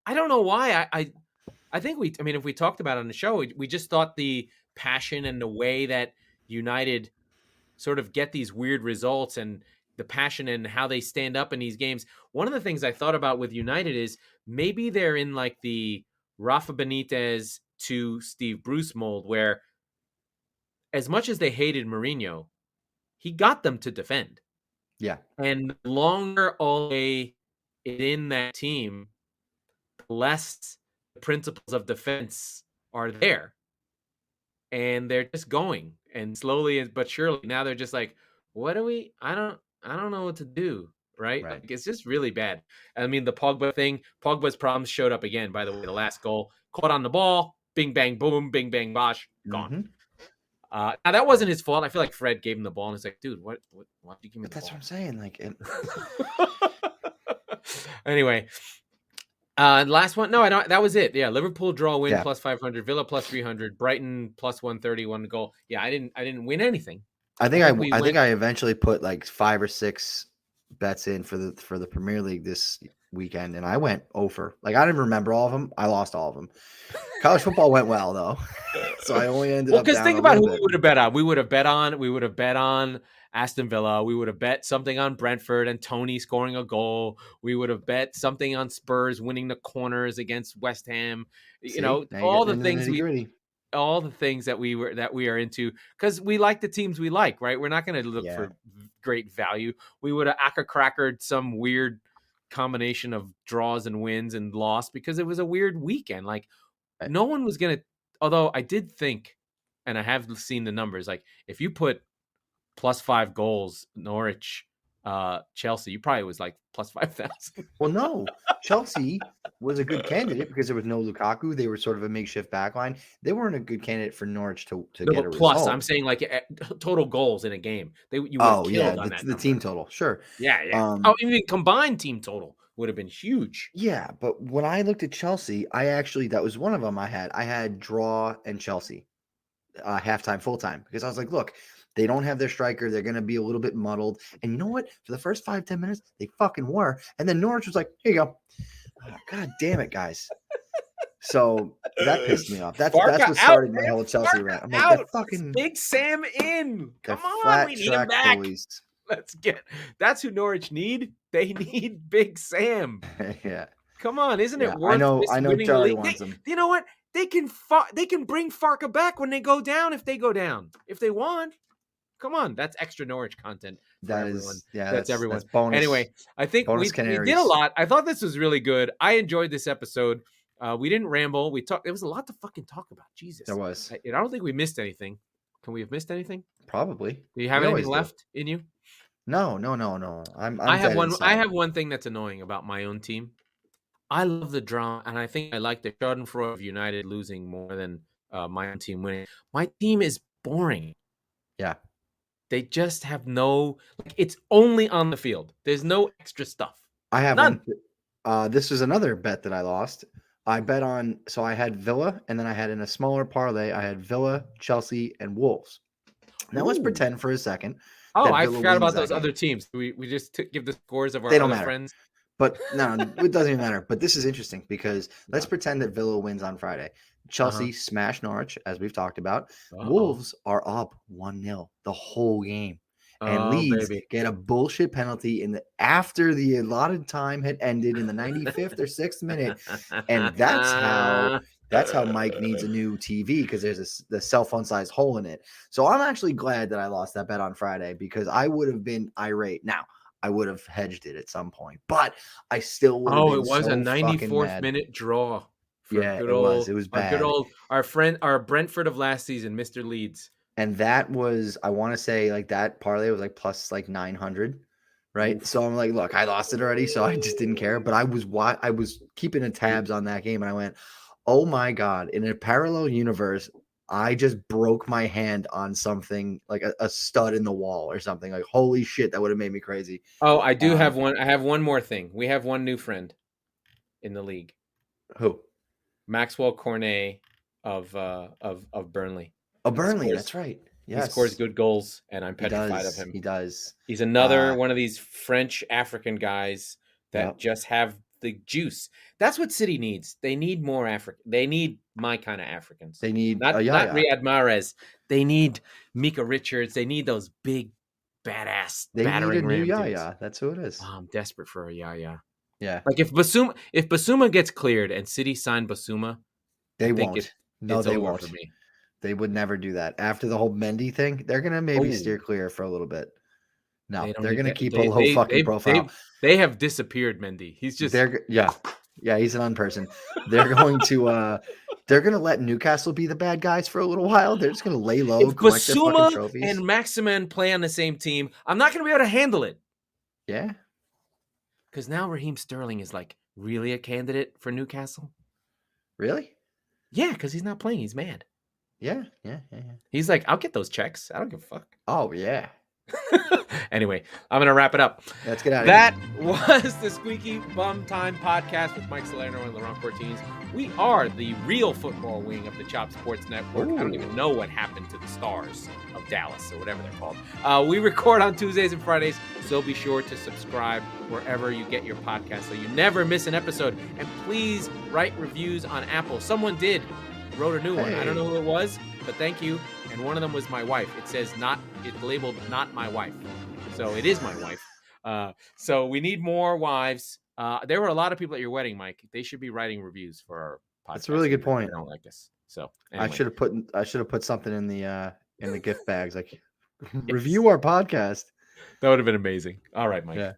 don't know why I think if we talked about it on the show, we just thought the passion and the way that United sort of get these weird results and the passion and how they stand up in these games. One of the things I thought about with United is maybe they're in like the Rafa Benitez to Steve Bruce mold, where as much as they hated Mourinho, he got them to defend. Yeah. And the longer Ole is in that team, the less the principles of defense are there. And they're just going, and slowly but surely now they're just like, what do we? I don't know what to do. Right? Like, it's just really bad. I mean, the Pogba's problems showed up again. By the way, the last goal, caught on the ball, bing bang boom, bing bang bosh, gone. Now that wasn't his fault. I feel like Fred gave him the ball and he's like, dude, why did you give me But the that's ball? what I'm saying. Like, Anyway, last one. No, I don't. That was it. Yeah, Liverpool draw win yeah, plus 500, Villa plus 300, Brighton plus 130, one goal. Yeah, I didn't win anything. I I think think we went. I eventually put like 5 or 6 bets in for the Premier League this weekend, and I went over. Like, I didn't remember all of them. I lost all of them. College football went well though, so I only ended Well, up because down think a about little who we bit. would have bet on. We would have bet on Aston Villa. We would have bet something on Brentford and Tony scoring a goal. We would have bet something on Spurs winning the corners against West Ham. You See, know, now you're getting into the nitty gritty. all the things that we are into because we like the teams we like, right? We're not going to look Yeah, for great value. We would have crackered some weird combination of draws and wins and loss because it was a weird weekend. Like no one was going to. Although I did think, and I have seen the numbers, like if you put plus 5 goals, Norwich, Chelsea, you probably was like plus 5,000. Well, no, Chelsea was a good candidate because there was no Lukaku. They were sort of a makeshift backline. They weren't a good candidate for Norwich to No, get a but plus, I'm result. saying like total goals in a game. You would have Oh yeah, killed on that the number. team total, sure. Yeah, yeah. Oh, even combined team total would have been huge. Yeah, but when I looked at Chelsea, that was one of them I had. I had draw and Chelsea, halftime, full time, because I was like, look, they don't have their striker. They're going to be a little bit muddled. And you know what? For the first 5-10 minutes, they fucking were. And then Norwich was like, here you go. Oh, God damn it, guys. So that pissed me off. That's Farka what out, started my man. whole Chelsea Farka rant. I'm like, out. they're fucking, Big Sam in. they're Come on, flat we need him track back. bullies. Let's get. That's who Norwich need. They need Big Sam. Yeah. Come on, isn't Yeah, it worth just winning the Charlie league? wants them. You know what? They can bring Farka back when they go down if they go down. If they want. Come on, that's extra Norwich content for everyone. That's everyone. That's bonus. Anyway, I think we did a lot. I thought this was really good. I enjoyed this episode. We didn't ramble. We talked. There was a lot to fucking talk about. Jesus, There was. I don't think we missed anything. Can we have missed anything? Probably. Do you have anything left in you? No. I have dead one. inside. I have one thing that's annoying about my own team. I love the drama, and I think I like the Schadenfreude of United losing more than my own team winning. My team is boring. Yeah. They just have no, like, it's only on the field. There's no extra stuff. I have none. One. This is another bet that I lost. I bet on, so I had Villa, and then I had in a smaller parlay, I had Villa, Chelsea, and Wolves. Now let's pretend for a second. Oh, I forgot about those other teams. We just give the scores of our other friends. But no, it doesn't even matter. But this is interesting because let's pretend that Villa wins on Friday. Chelsea smash Norwich, as we've talked about. Wolves are up 1-0 the whole game. And Leeds get a bullshit penalty after the allotted time had ended in the 95th or 6th minute. And that's how Mike needs a new TV, because there's the cell phone sized hole in it. So I'm actually glad that I lost that bet on Friday, because I would have been irate. Now, I would have hedged it at some point, but I still would have been it was so a 94th mad. minute draw. Yeah, it was. It was bad. Our Brentford of last season, Mr. Leeds. And that was, I want to say, like, that parlay was like plus like 900, right? Oof. So I'm like, look, I lost it already, so I just didn't care. But I was keeping the tabs on that game, and I went, oh my God, in a parallel universe, I just broke my hand on something like a stud in the wall or something. Like, holy shit, that would have made me crazy. Oh, I do have one. I have one more thing. We have one new friend in the league. Who? Maxwell Cornet of Burnley. Oh, Burnley, that's right. Yes. He scores good goals, and I'm petrified of him. He does. He's another one of these French African guys that just have the juice. That's what City needs. They need more African. They need my kind of Africans. They need not Riyad Mahrez. They need Mika Richards. They need those big, badass. They need a new Yaya. Dudes. That's who it is. Oh, I'm desperate for a Yaya. Yeah. Like if Basuma gets cleared and City signed Basuma, they won't. They won't. For me. They would never do that. After the whole Mendy thing, they're going to maybe steer clear for a little bit. No, they're going to keep a low fucking profile. They have disappeared, Mendy. He's just... Yeah, he's an unperson. They're going to let Newcastle be the bad guys for a little while. They're just going to lay low, collect their fucking trophies. And Maximin play on the same team, I'm not going to be able to handle it. Yeah. Because now Raheem Sterling is like really a candidate for Newcastle. Really? Yeah, because he's not playing. He's mad. Yeah. He's like, I'll get those checks. I don't give a fuck. Oh yeah. Anyway, I'm gonna wrap it up. Let's get out of That here. was the Squeaky Bum Time podcast with Mike Salerno and Laurent Cortines. We are the real football wing of the Chop Sports Network. I don't even know what happened to the Stars of Dallas or whatever they're called. We record on Tuesdays and Fridays, so be sure to subscribe wherever you get your podcast so you never miss an episode. And please write reviews on Apple. Someone wrote a new one. I don't know who it was, but thank you. And one of them was my wife. It says it's labeled not my wife. So it is my wife. So we need more wives. There were a lot of people at your wedding, Mike. They should be writing reviews for our podcast. That's a really good point. They don't like us. So anyway. I should have put something in the gift bags, like review our podcast. That would have been amazing. All right, Mike. Yeah.